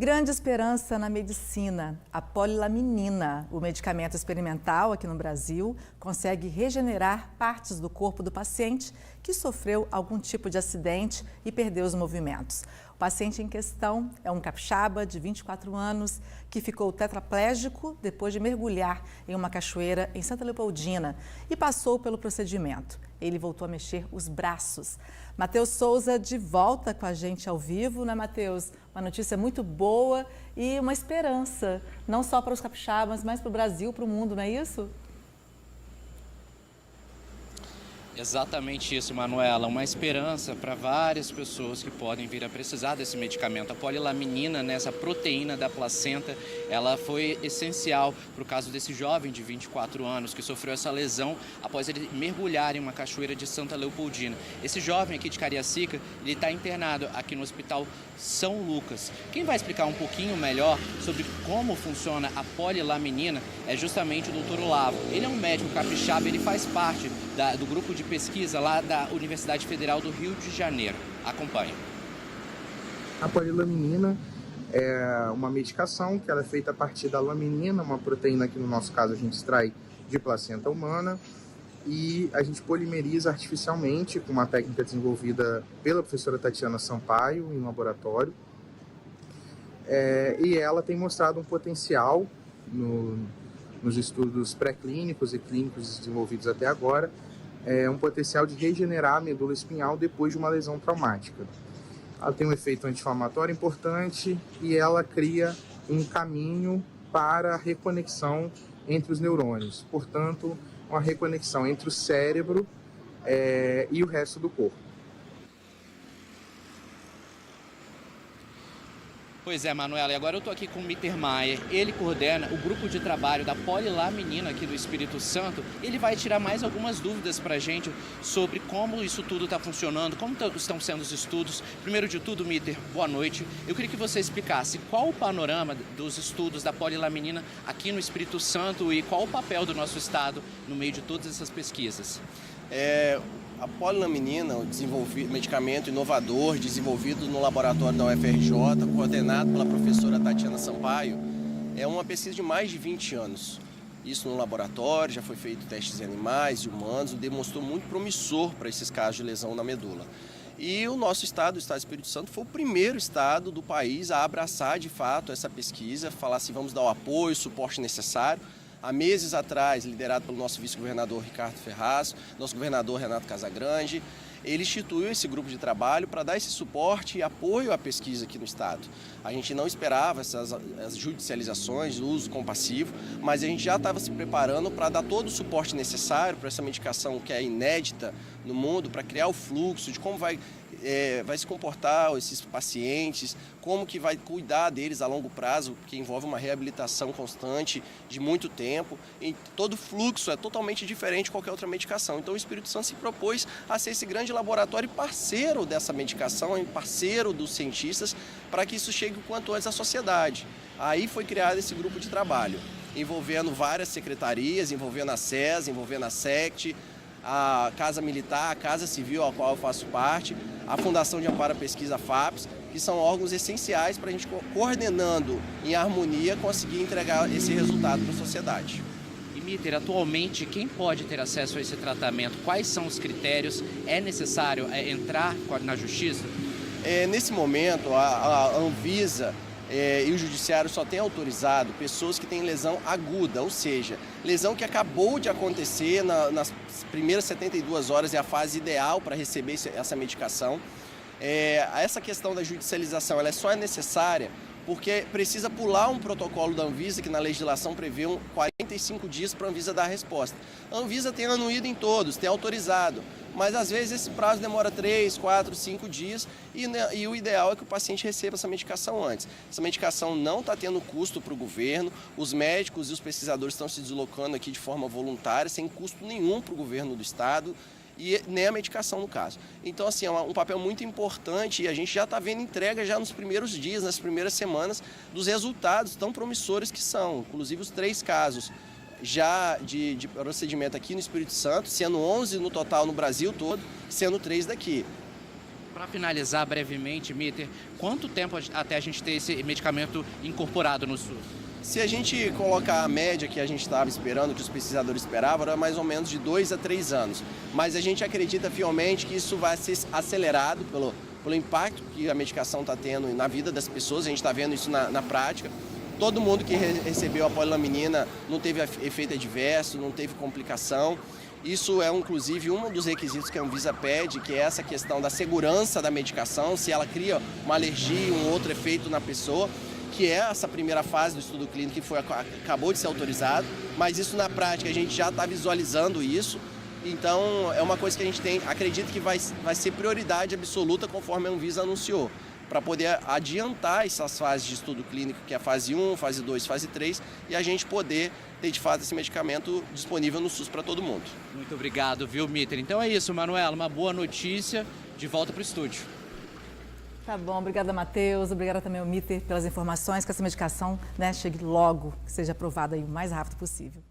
Grande esperança na medicina. A polilaminina, o medicamento experimental aqui no Brasil, consegue regenerar partes do corpo do paciente que sofreu algum tipo de acidente e perdeu os movimentos. O paciente em questão é um capixaba de 24 anos que ficou tetraplégico depois de mergulhar em uma cachoeira em Santa Leopoldina e passou pelo procedimento. Ele voltou a mexer os braços. Matheus Souza de volta com a gente ao vivo, né, Matheus? Uma notícia muito boa e uma esperança, não só para os capixabas, mas para o Brasil, para o mundo, não é isso? Exatamente isso, Manuela. Uma esperança para várias pessoas que podem vir a precisar desse medicamento. A polilaminina, essa proteína da placenta, ela foi essencial para o caso desse jovem de 24 anos que sofreu essa lesão após ele mergulhar em uma cachoeira de Santa Leopoldina. Esse jovem aqui de Cariacica, ele está internado aqui no Hospital São Lucas. Quem vai explicar um pouquinho melhor sobre como funciona a polilaminina é justamente o Dr. Olavo. Ele é um médico capixaba, ele faz parte do grupo de pesquisa lá da Universidade Federal do Rio de Janeiro. Acompanhe. A polilaminina é uma medicação que ela é feita a partir da laminina, uma proteína que no nosso caso a gente extrai de placenta humana, e a gente polimeriza artificialmente com uma técnica desenvolvida pela professora Tatiana Sampaio em um laboratório. E ela tem mostrado um potencial nos estudos pré-clínicos e clínicos desenvolvidos até agora, um potencial de regenerar a medula espinhal depois de uma lesão traumática. Ela tem um efeito anti-inflamatório importante e ela cria um caminho para a reconexão entre os neurônios, portanto, uma reconexão entre o cérebro e o resto do corpo. Pois é, Manuela, e agora eu estou aqui com o Mittermeier. Ele coordena o grupo de trabalho da polilaminina aqui do Espírito Santo. Ele vai tirar mais algumas dúvidas para a gente sobre como isso tudo está funcionando, como estão sendo os estudos. Primeiro de tudo, Mitter, boa noite. Eu queria que você explicasse qual o panorama dos estudos da polilaminina aqui no Espírito Santo e qual o papel do nosso estado no meio de todas essas pesquisas. A polilaminina, um medicamento inovador desenvolvido no laboratório da UFRJ, coordenado pela professora Tatiana Sampaio, é uma pesquisa de mais de 20 anos. Isso no laboratório, já foi feito testes em animais e humanos, demonstrou muito promissor para esses casos de lesão na medula. E o nosso estado, o estado do Espírito Santo, foi o primeiro estado do país a abraçar de fato essa pesquisa, falar assim, vamos dar o apoio, o suporte necessário. Há meses atrás, liderado pelo nosso vice-governador Ricardo Ferraz, nosso governador Renato Casagrande, ele instituiu esse grupo de trabalho para dar esse suporte e apoio à pesquisa aqui no estado. A gente não esperava as judicializações, o uso compassivo, mas a gente já estava se preparando para dar todo o suporte necessário para essa medicação que é inédita no mundo, para criar o fluxo de como vai se comportar esses pacientes, como que vai cuidar deles a longo prazo, que envolve uma reabilitação constante de muito tempo. E todo o fluxo é totalmente diferente de qualquer outra medicação. Então o Espírito Santo se propôs a ser esse grande laboratório parceiro dessa medicação, parceiro dos cientistas, para que isso chegue o quanto antes à sociedade. Aí foi criado esse grupo de trabalho, envolvendo várias secretarias, envolvendo a SES, envolvendo a SECT, a Casa Militar, a Casa Civil, a qual eu faço parte, a Fundação de Amparo à Pesquisa FAPES, que são órgãos essenciais para a gente, coordenando em harmonia, conseguir entregar esse resultado para a sociedade. E, Mitter, atualmente, quem pode ter acesso a esse tratamento? Quais são os critérios? É necessário entrar na justiça? Nesse momento, a Anvisa e o Judiciário só tem autorizado pessoas que têm lesão aguda, ou seja, lesão que acabou de acontecer nas primeiras 72 horas, é a fase ideal para receber essa medicação. Essa questão da judicialização ela só é necessária porque precisa pular um protocolo da Anvisa, que na legislação prevê 45 dias para a Anvisa dar a resposta. A Anvisa tem anuído em todos, tem autorizado, mas às vezes esse prazo demora 3, 4, 5 dias e o ideal é que o paciente receba essa medicação antes. Essa medicação não está tendo custo para o governo, os médicos e os pesquisadores estão se deslocando aqui de forma voluntária, sem custo nenhum para o governo do estado, e nem a medicação no caso. Então, assim, é um papel muito importante e a gente já está vendo entrega já nos primeiros dias, nas primeiras semanas, dos resultados tão promissores que são, inclusive os 3 casos já de procedimento aqui no Espírito Santo, sendo 11 no total no Brasil todo, sendo 3 daqui. Para finalizar brevemente, Mitter, quanto tempo até a gente ter esse medicamento incorporado no SUS? Se a gente colocar a média que a gente estava esperando, que os pesquisadores esperavam, era mais ou menos de 2 a 3 anos. Mas a gente acredita fielmente que isso vai ser acelerado pelo impacto que a medicação está tendo na vida das pessoas. A gente está vendo isso na prática. Todo mundo que recebeu a polilaminina não teve efeito adverso, não teve complicação. Isso é, inclusive, um dos requisitos que a Anvisa pede, que é essa questão da segurança da medicação, se ela cria uma alergia, um outro efeito na pessoa, que é essa primeira fase do estudo clínico que acabou de ser autorizado, mas isso na prática a gente já está visualizando isso, então é uma coisa que a gente acredita que vai ser prioridade absoluta conforme a Anvisa anunciou, para poder adiantar essas fases de estudo clínico, que é a fase 1, fase 2, fase 3, e a gente poder ter de fato esse medicamento disponível no SUS para todo mundo. Muito obrigado, viu, Mitter? Então é isso, Manuela, uma boa notícia, de volta para o estúdio. Tá bom, obrigada, Matheus, obrigada também ao Mitter pelas informações, que essa medicação, né, chegue logo, que seja aprovada aí o mais rápido possível.